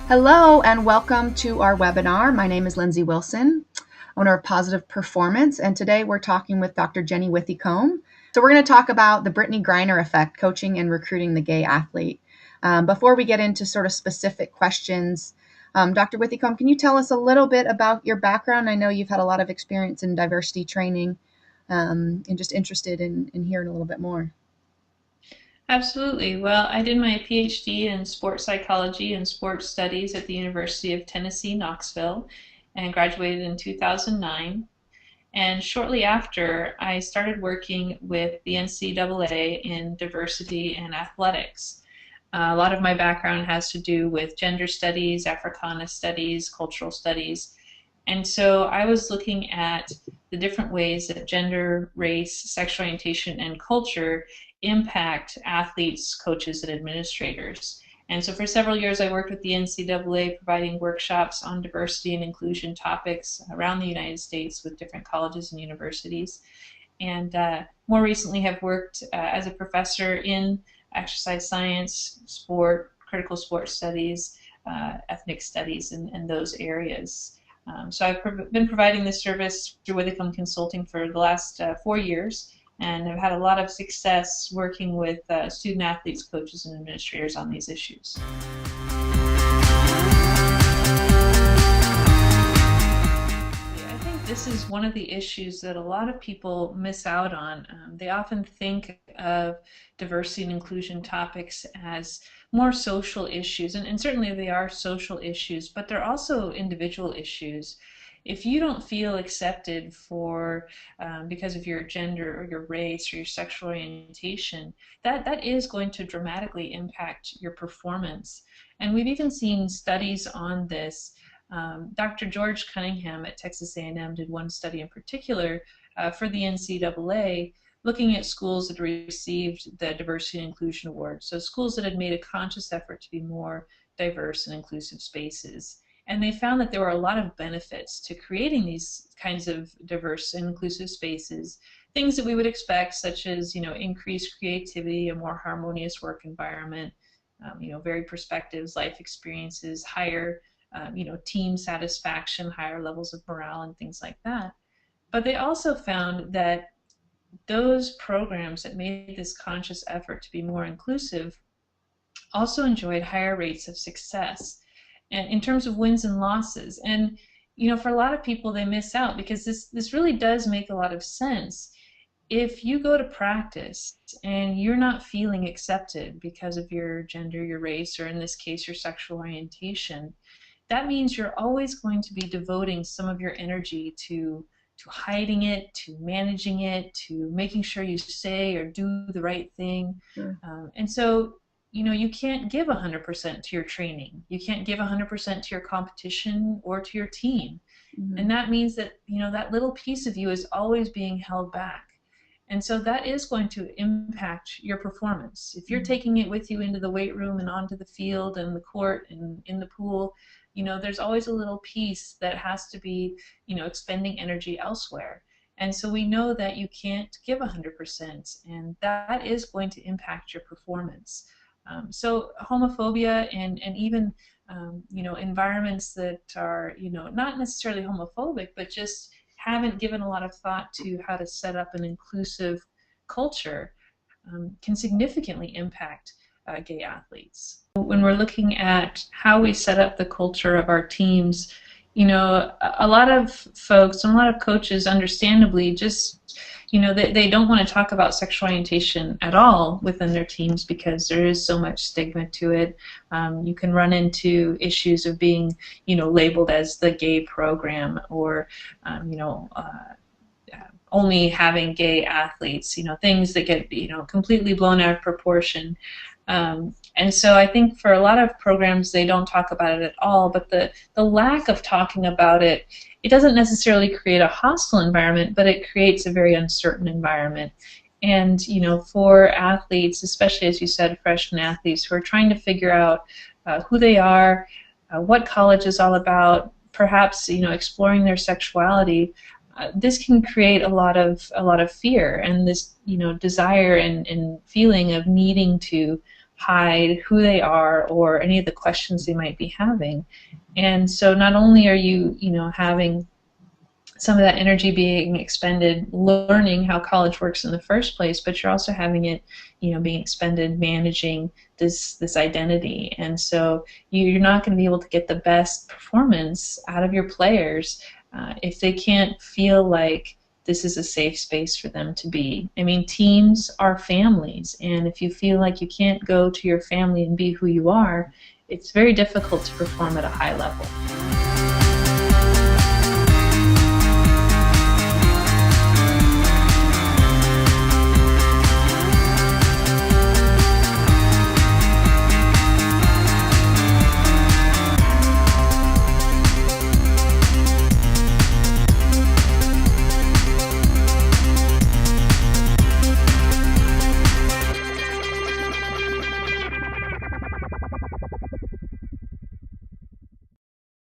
Hello and welcome to our webinar. My name is Lindsay Wilson, owner of Positive Performance, and today we're talking with Dr. Jenny Withicombe. So we're going to talk about the Brittney Griner Effect, coaching and recruiting the gay athlete. Before we get into sort of specific questions, Dr. Withicombe, can you tell us a little bit about your background? I know you've had a lot of experience in diversity training, and just interested in hearing a little bit more. Absolutely. Well, I did my PhD in sports psychology and sports studies at the University of Tennessee, Knoxville, and graduated in 2009. And shortly after, I started working with the NCAA in diversity and athletics. A lot of my background has to do with gender studies, Africana studies, cultural studies. And so I was looking at the different ways that gender, race, sexual orientation, and culture impact athletes, coaches, and administrators. And so for several years, I worked with the NCAA providing workshops on diversity and inclusion topics around the United States with different colleges and universities. And more recently have worked as a professor in exercise science, sport, critical sports studies, ethnic studies, and those areas. So I've been providing this service through Withicombe Consulting for the last 4 years, and I've had a lot of success working with student athletes, coaches, and administrators on these issues. I think this is one of the issues that a lot of people miss out on. They often think of diversity and inclusion topics as more social issues, and certainly they are social issues, but they're also individual issues. If you don't feel accepted for because of your gender or your race or your sexual orientation, that is going to dramatically impact your performance. And we've even seen studies on this. Dr. George Cunningham at Texas A&M did one study in particular for the NCAA, looking at schools that received the Diversity and Inclusion Award, so schools that had made a conscious effort to be more diverse and inclusive spaces. And they found that there were a lot of benefits to creating these kinds of diverse and inclusive spaces, things that we would expect, such as increased creativity, a more harmonious work environment, varied perspectives, life experiences, higher team satisfaction, higher levels of morale, and things like that. But they also found that those programs that made this conscious effort to be more inclusive also enjoyed higher rates of success and in terms of wins and losses. And for a lot of people, they miss out because this really does make a lot of sense. If you go to practice and you're not feeling accepted because of your gender, your race, or in this case, your sexual orientation, that means you're always going to be devoting some of your energy to hiding it, to managing it, to making sure you say or do the right thing. Sure. And so, you can't give 100% to your training. You can't give 100% to your competition or to your team. Mm-hmm. And that means that, that little piece of you is always being held back. And so that is going to impact your performance. If you're taking it with you into the weight room and onto the field and the court and in the pool, there's always a little piece that has to be, expending energy elsewhere. And so we know that you can't give 100%, and that is going to impact your performance. So homophobia and even, environments that are, not necessarily homophobic, but just haven't given a lot of thought to how to set up an inclusive culture can significantly impact gay athletes. When we're looking at how we set up the culture of our teams, a lot of folks and a lot of coaches understandably just, they don't want to talk about sexual orientation at all within their teams because there is so much stigma to it. You can run into issues of being, labeled as the gay program or, only having gay athletes, things that get, completely blown out of proportion. And so I think for a lot of programs, they don't talk about it at all, but the lack of talking about it, it doesn't necessarily create a hostile environment, but it creates a very uncertain environment. And, for athletes, especially as you said, freshman athletes who are trying to figure out who they are, what college is all about, perhaps, exploring their sexuality, this can create a lot of fear and this, desire and feeling of needing to hide who they are or any of the questions they might be having. And so not only are you know, having some of that energy being expended learning how college works in the first place, but you're also having it, you know, being expended managing this identity. And so you're not going to be able to get the best performance out of your players if they can't feel like this is a safe space for them to be. I mean, teams are families, and if you feel like you can't go to your family and be who you are, it's very difficult to perform at a high level.